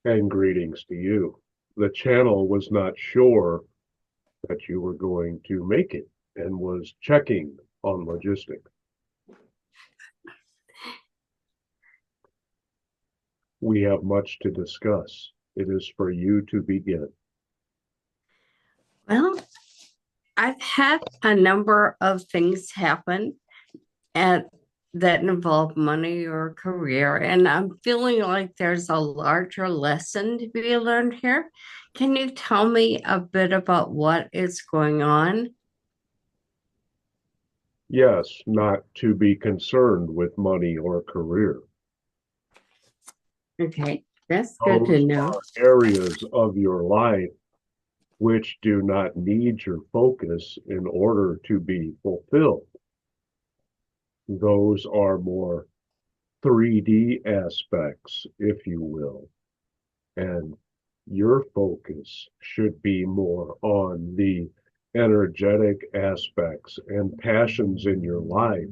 And greetings to you. The channel was not sure that you were going to make it and was checking on logistics. We have much to discuss. It is for you to begin. Well, I've had a number of things happen at that involve money or career, and I'm feeling like there's a larger lesson to be learned here. Can you tell me a bit about what is going on? Yes, not to be concerned with money or career. Okay, that's good to Those know. are areas of your life which do not need your focus in order to be fulfilled. Those are more 3D aspects, if you will. And your focus should be more on the energetic aspects and passions in your life,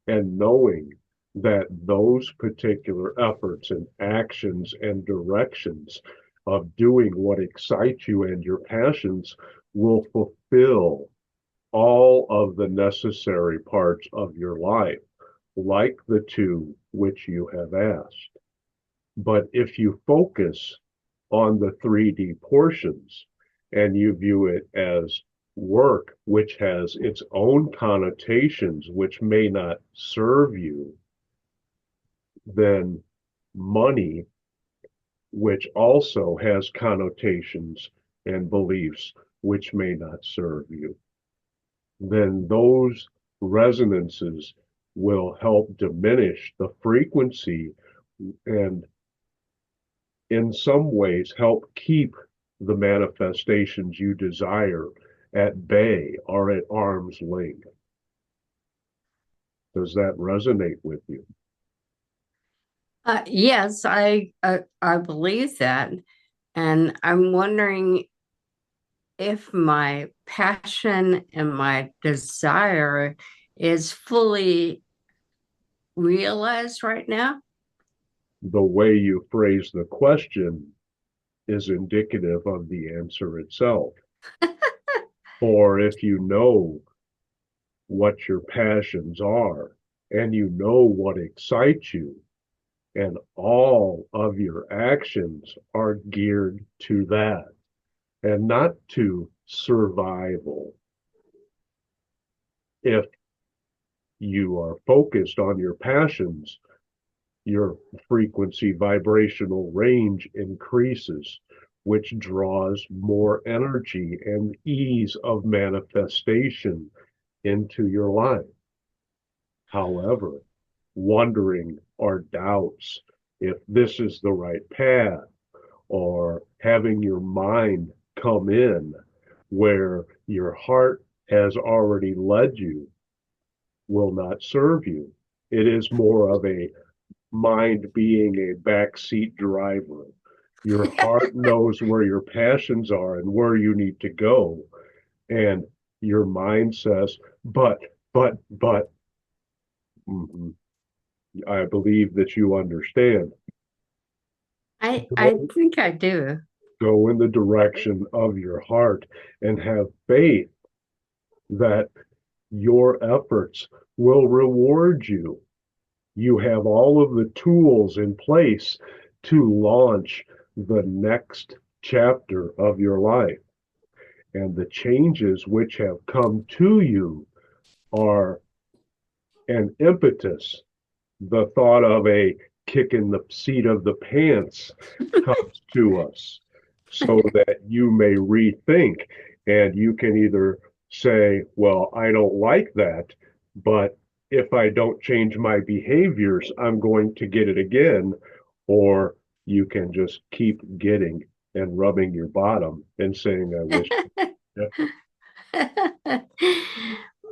and knowing that those particular efforts and actions and directions of doing what excites you and your passions will fulfill all of the necessary parts of your life, like the two which you have asked. But if you focus on the 3D portions and you view it as work, which has its own connotations, which may not serve you, then money, which also has connotations and beliefs, which may not serve you, then those resonances will help diminish the frequency and in some ways help keep the manifestations you desire at bay or at arm's length. Does that resonate with you? Yes, I believe that, and I'm wondering if my passion and my desire is fully realized right now. The way you phrase the question is indicative of the answer itself. Or if you know what your passions are and you know what excites you, and all of your actions are geared to that and not to survival. If you are focused on your passions, your frequency vibrational range increases, which draws more energy and ease of manifestation into your life. However, wondering or doubts if this is the right path, or having your mind come in where your heart has already led you, will not serve you. It is more of a mind being a backseat driver. Your heart knows where your passions are and where you need to go. And your mind says, but, mhm, I believe that you understand. I think I do. Go in the direction of your heart and have faith that your efforts will reward you. You have all of the tools in place to launch the next chapter of your life. And the changes which have come to you are an impetus. The thought of a kick in the seat of the pants comes to us so that you may rethink, and you can either say, well, I don't like that, but if I don't change my behaviors, I'm going to get it again. Or you can just keep getting and rubbing your bottom and saying, I wish different.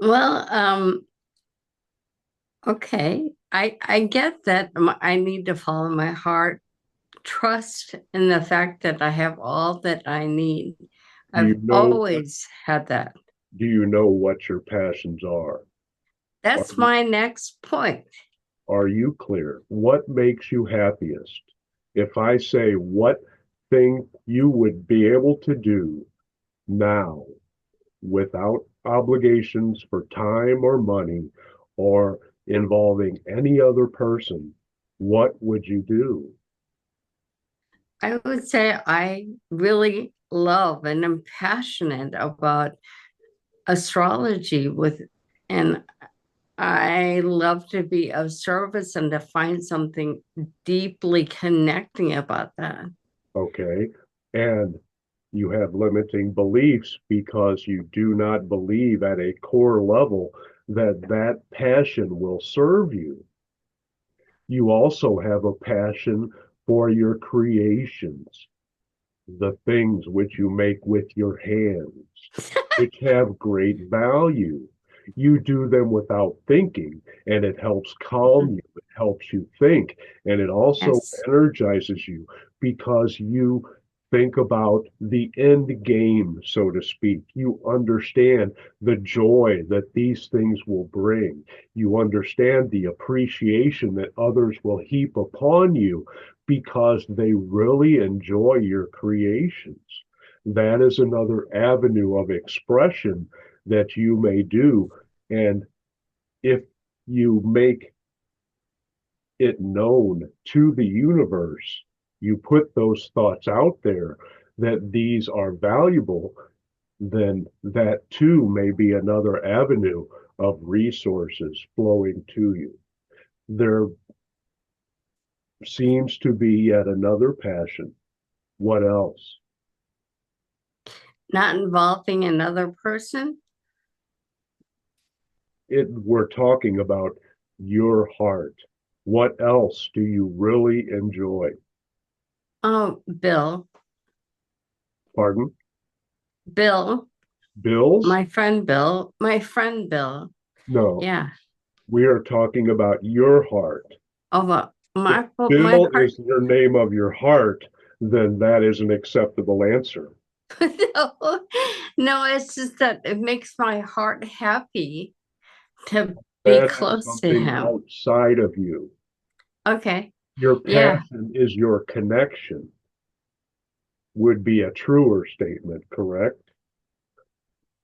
Well, okay. I get that I need to follow my heart, trust in the fact that I have all that I need. Do I've you know always had that. do you know what your passions are? Are That's you, my next point. are you clear? What makes you happiest? If I say, what anything you would be able to do now without obligations for time or money or involving any other person, what would you do? I would say I really love and am passionate about astrology and I love to be of service and to find something deeply connecting about that. Okay. And you have limiting beliefs because you do not believe at a core level that that passion will serve you. You also have a passion for your creations, the things which you make with your hands, which have great value. You do them without thinking, and it helps calm you, it helps you think, and it also Yes. energizes you because you think about the end game, so to speak. You understand the joy that these things will bring. You understand the appreciation that others will heap upon you because they really enjoy your creations. That is another avenue of expression that you may do. And if you make it known to the universe, you put those thoughts out there that these are valuable, then that too may be another avenue of resources flowing to you. There seems to be yet another passion. What else? Not involving another person. We're talking about your heart. What else do you really enjoy? Oh, Bill. Pardon? Bill, Bills? my friend Bill, my friend Bill. No, Yeah. we are talking about your heart. Oh, If my Bill heart. is your name of your heart, then that is an acceptable answer. No, no, it's just that it makes my heart happy to be That is close to something him. outside of you. Okay. Your Yeah. passion is your connection, would be a truer statement, correct?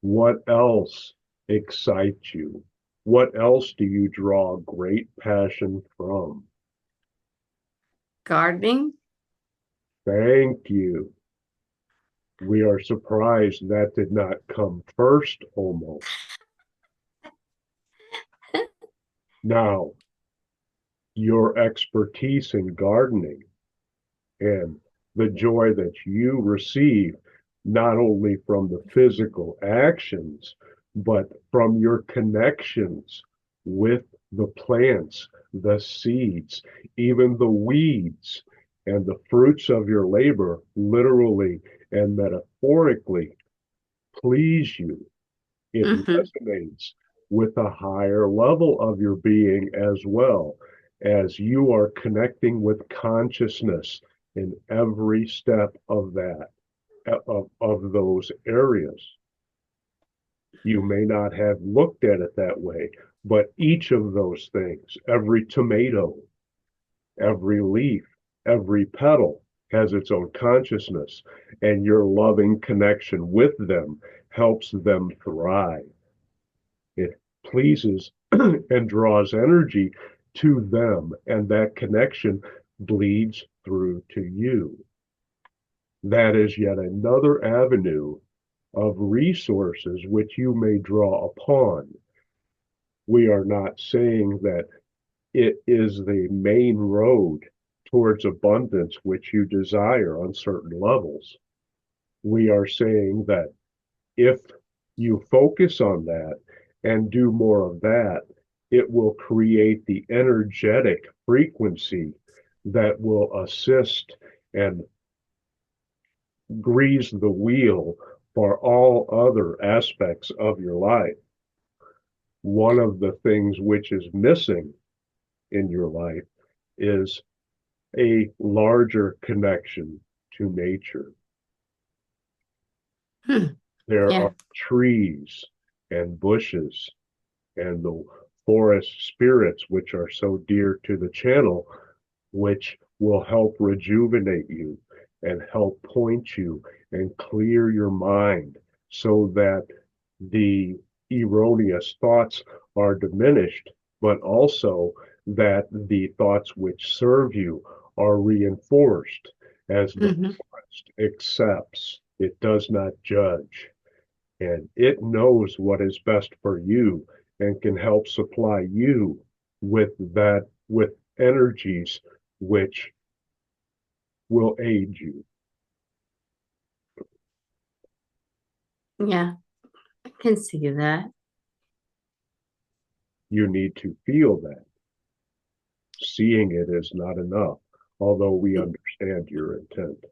What else excites you? What else do you draw great passion from? Gardening. Thank you. We are surprised that did not come first almost. Now, your expertise in gardening and the joy that you receive, not only from the physical actions, but from your connections with the plants, the seeds, even the weeds, and the fruits of your labor, literally and metaphorically, please you. It Hmm. resonates with a higher level of your being as well, as you are connecting with consciousness in every step of that, of those areas. You may not have looked at it that way, but each of those things, every tomato, every leaf, every petal has its own consciousness, and your loving connection with them helps them thrive. It pleases and draws energy to them, and that connection bleeds through to you. That is yet another avenue of resources which you may draw upon. We are not saying that it is the main road towards abundance which you desire on certain levels. We are saying that if you focus on that and do more of that, it will create the energetic frequency that will assist and grease the wheel for all other aspects of your life. One of the things which is missing in your life is a larger connection to nature. Hmm. There Yeah. are trees and bushes and the forest spirits, which are so dear to the channel, which will help rejuvenate you and help point you and clear your mind so that the erroneous thoughts are diminished, but also that the thoughts which serve you are reinforced as the Hmm. forest accepts, it does not judge, and it knows what is best for you and can help supply you with energies which will aid you. Yeah, I can see that. You need to feel that. Seeing it is not enough, although we understand your intent.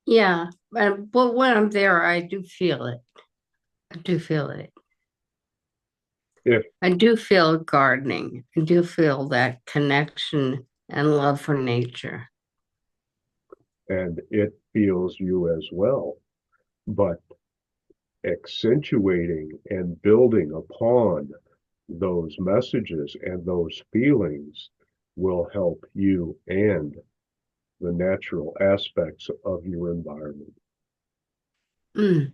Yeah, but when I'm there, I do feel it. I do feel it. If I do feel gardening. I do feel that connection and love for nature. and it feels you as well, but accentuating and building upon those messages and those feelings will help you and the natural aspects of your environment. Mm.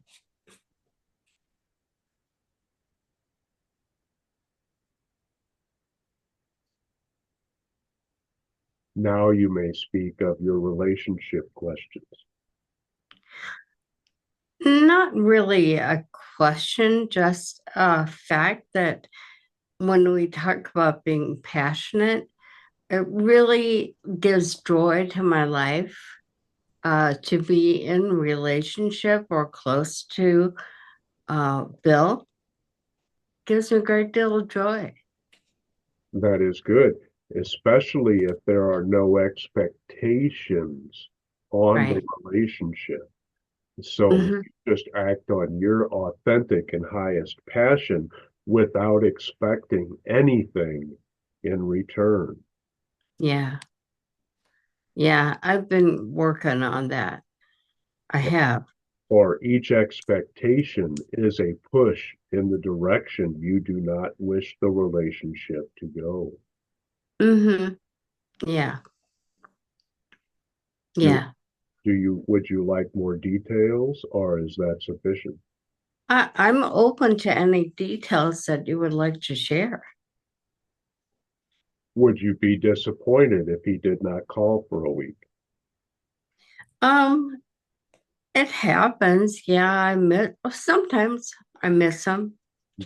Now you may speak of your relationship questions. Not really a question, just a fact that when we talk about being passionate, it really gives joy to my life to be in relationship or close to Bill. Gives me a great deal of joy. That is good, especially if there are no expectations on the Right. relationship. So Hmm. you just act on your authentic and highest passion without expecting anything in return. Yeah. Yeah. I've been working on that. I have. Or each expectation is a push in the direction you do not wish the relationship to go. Hmm. Yeah. Do, Yeah. would you like more details or is that sufficient? I'm open to any details that you would like to share. Would you be disappointed if he did not call for a week? Um, it happens. Yeah, sometimes I miss them.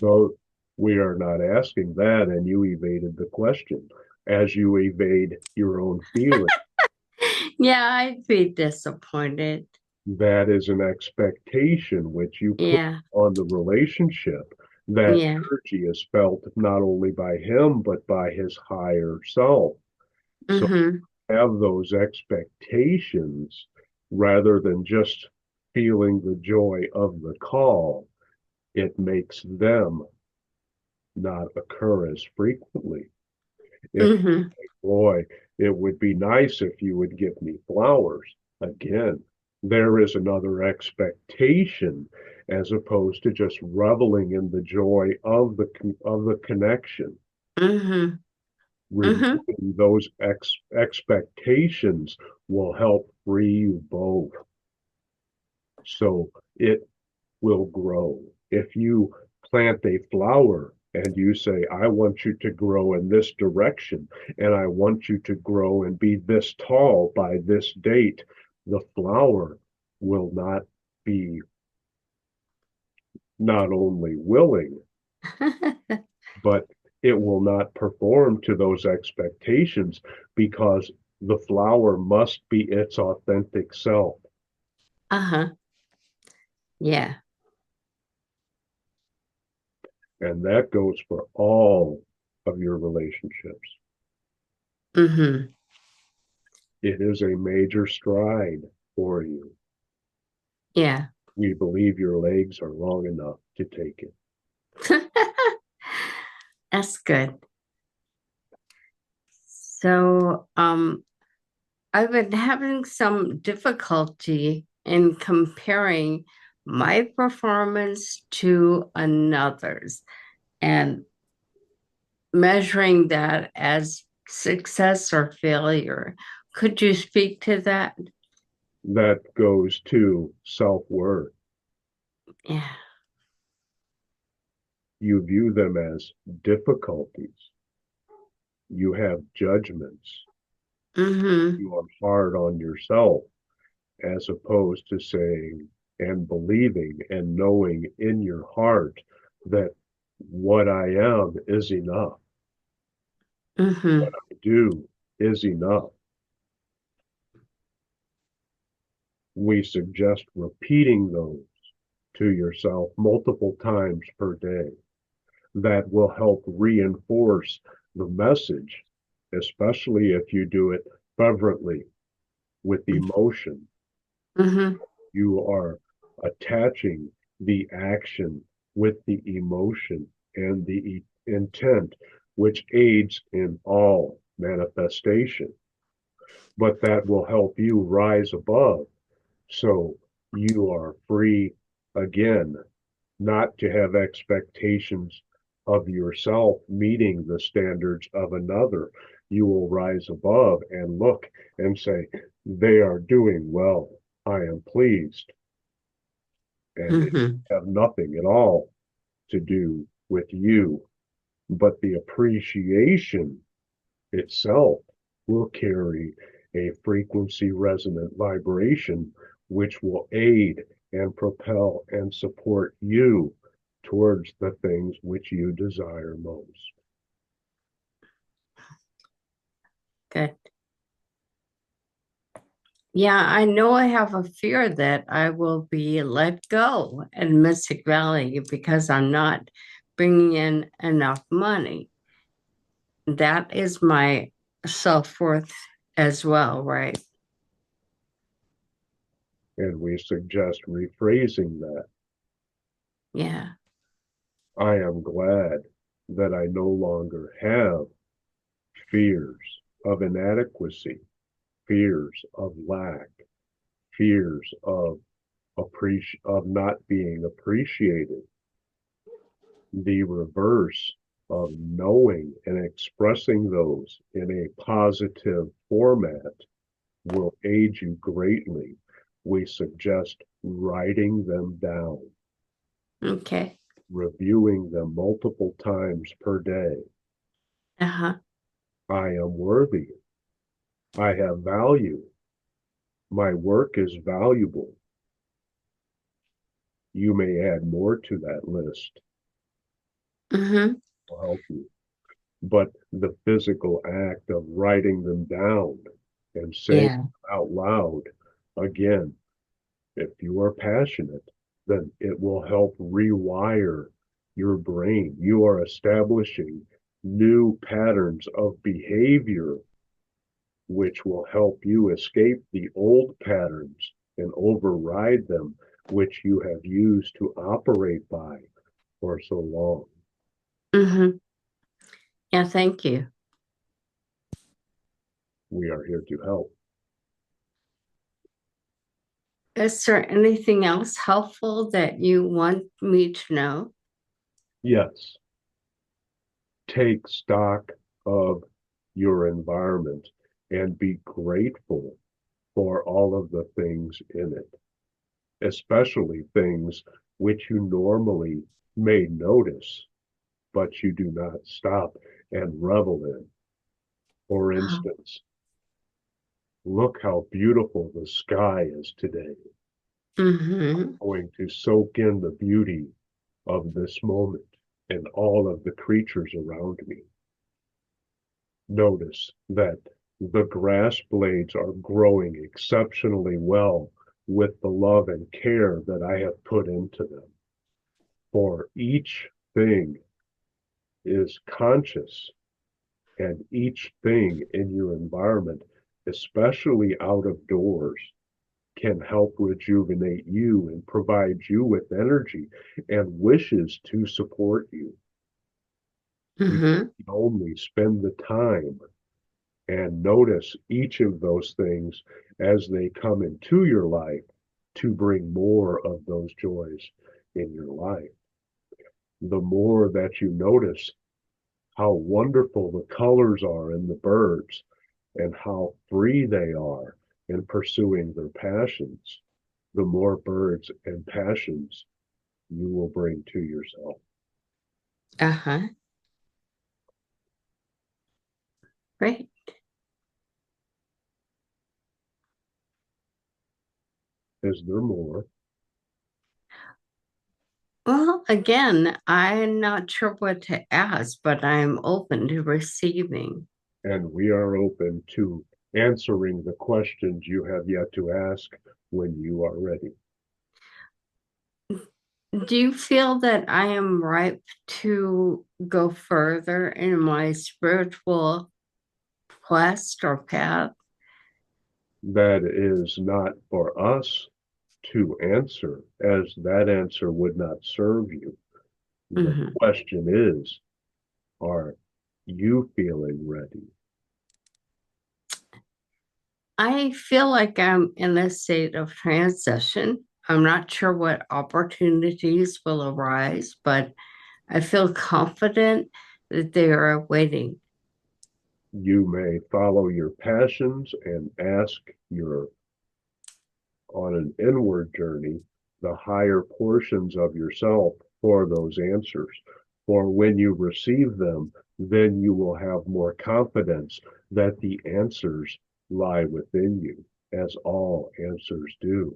Though we are not asking that, and you evaded the question as you evade your own feeling. Yeah, I'd be disappointed. That is an expectation which you put Yeah, on the relationship. That yeah. energy is felt not only by him, but by his higher self. So Mm-hmm. have those expectations rather than just feeling the joy of the call. It makes them not occur as frequently. If Mm-hmm. boy, it would be nice if you would give me flowers. Again, there is another expectation as opposed to just reveling in the joy of the connection. Mm-hmm. Mm-hmm. Removing those expectations will help free you both so it will grow. If you plant a flower and you say, I want you to grow in this direction, and I want you to grow and be this tall by this date, the flower will not be not only willing, but it will not perform to those expectations because the flower must be its authentic self. Uh-huh. Yeah. And that goes for all of your relationships. Mm-hmm. It is a major stride for you. Yeah. We believe your legs are long enough to take it. That's good. So, I've been having some difficulty in comparing my performance to another's and measuring that as success or failure. Could you speak to that? that goes to self-worth. Yeah. You view them as difficulties. You have judgments. Mm-hmm. You are hard on yourself, as opposed to saying and believing and knowing in your heart that what I am is enough. Mm-hmm. I do is enough. We suggest repeating those to yourself multiple times per day. That will help reinforce the message, especially if you do it fervently with emotion. Mm-hmm. You are attaching the action with the emotion and the intent, which aids in all manifestation. But that will help you rise above. So you are free again, not to have expectations of yourself meeting the standards of another. You will rise above and look and say, they are doing well. I am pleased. And it Mm-hmm. have nothing at all to do with you, but the appreciation itself will carry a frequency resonant vibration which will aid and propel and support you towards the things which you desire most. Good. Yeah, I know I have a fear that I will be let go in Mystic Valley because I'm not bringing in enough money. That is my self-worth as well, right? And we suggest rephrasing that. Yeah. I am glad that I no longer have fears of inadequacy, fears of lack, fears of not being appreciated. The reverse of knowing and expressing those in a positive format will aid you greatly. We suggest writing them down, Okay. reviewing them multiple times per day. Uh-huh. I am worthy. I have value. My work is valuable. You may add more to that list Mm-hmm. to help you. But the physical act of writing them down and saying Yeah. out loud, again, if you are passionate, then it will help rewire your brain. You are establishing new patterns of behavior, which will help you escape the old patterns and override them, which you have used to operate by for so long. Mm-hmm. Yeah, thank you. We are here to help. Is there anything else helpful that you want me to know? Yes, take stock of your environment and be grateful for all of the things in it, especially things which you normally may notice, but you do not stop and revel in. For instance, look how beautiful the sky is today. Mm-hmm. Going to soak in the beauty of this moment and all of the creatures around me. Notice that the grass blades are growing exceptionally well with the love and care that I have put into them. For each thing is conscious, and each thing in your environment, especially out of doors, can help rejuvenate you and provide you with energy and wishes to support you. You Mm-hmm. can only spend the time and notice each of those things as they come into your life to bring more of those joys in your life. The more that you notice how wonderful the colors are in the birds and how free they are in pursuing their passions, the more birds and passions you will bring to yourself. Uh-huh. Right. Is there more? Well, again, I'm not sure what to ask, but I'm open to receiving. And we are open to answering the questions you have yet to ask when you are ready. Do you feel that I am ripe to go further in my spiritual quest or path? That is not for us to answer, as that answer would not serve you. The Mhm. question is, are you feeling ready? I feel like I'm in a state of transition. I'm not sure what opportunities will arise, but I feel confident that they are waiting. You may follow your passions and ask your, on an inward journey, the higher portions of yourself for those answers. For when you receive them, then you will have more confidence that the answers lie within you, as all answers do.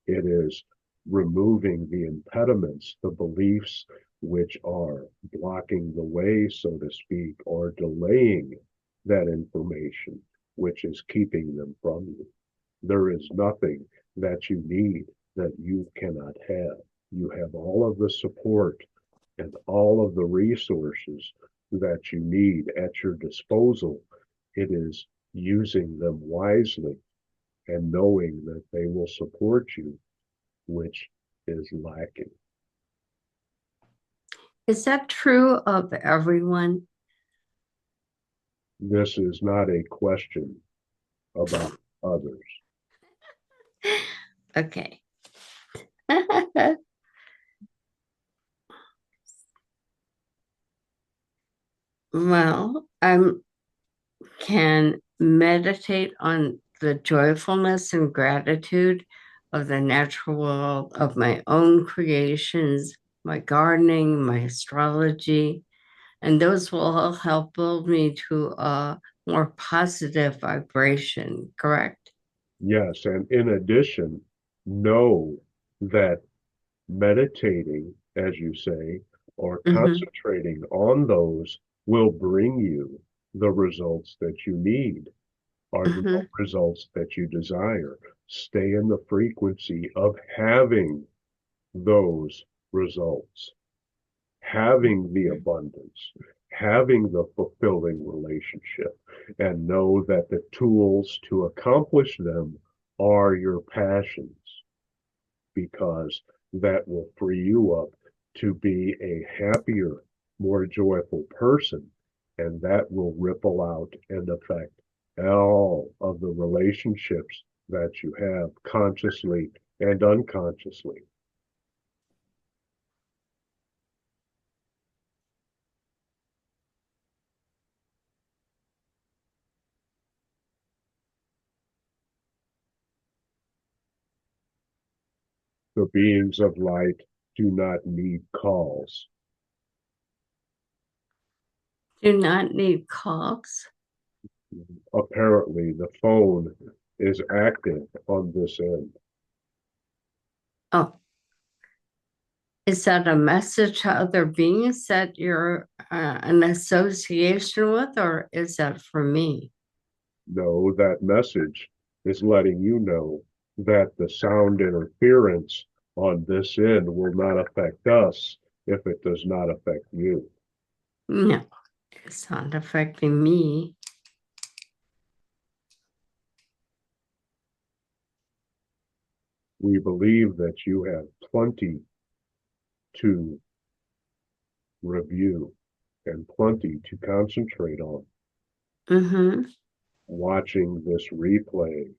It is removing the impediments, the beliefs which are blocking the way, so to speak, or delaying that information, which is keeping them from you. There is nothing that you need that you cannot have. You have all of the support and all of the resources that you need at your disposal. It is using them wisely and knowing that they will support you, which is lacking. Is that true of everyone? This is not a question about others. Okay. Well, I can meditate on the joyfulness and gratitude of the natural world, of my own creations, my gardening, my astrology, and those will all help build me to a more positive vibration, correct? Yes, and in addition, know that meditating, as you say, or Mm-hmm, concentrating on those will bring you the results that you need or the mm-hmm, results that you desire. Stay in the frequency of having those results, having the abundance, having the fulfilling relationship, and know that the tools to accomplish them are your passions, because that will free you up to be a happier, more joyful person. And that will ripple out and affect all of the relationships that you have consciously and unconsciously. The beings of light do not need calls. do not need calls. Apparently, the phone is active on this end. Oh, is that a message to other beings that you're an association with, or is that for me? No, that message is letting you know that the sound interference on this end will not affect us if it does not affect you. No, it's not affecting me. We believe that you have plenty to review and plenty to concentrate on. Mm-hmm, Watching this replay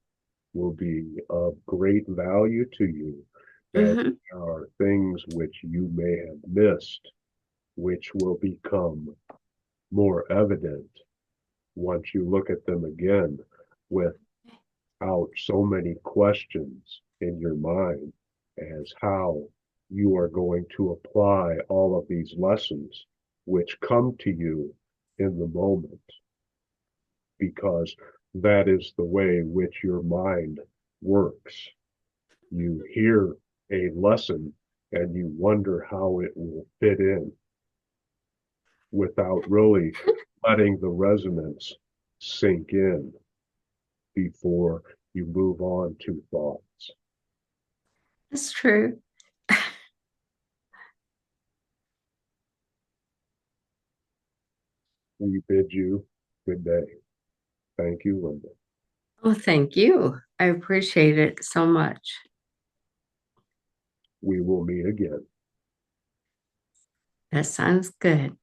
will be of great value to you, as mm-hmm. there are things which you may have missed, which will become more evident once you look at them again with out so many questions in your mind as how you are going to apply all of these lessons which come to you in the moment, because that is the way which your mind works. You hear a lesson and you wonder how it will fit in without really letting the resonance sink in before you move on to thoughts. That's true. We bid you good day. Thank you, Linda. Oh, thank you. I appreciate it so much. We will meet again. That sounds good.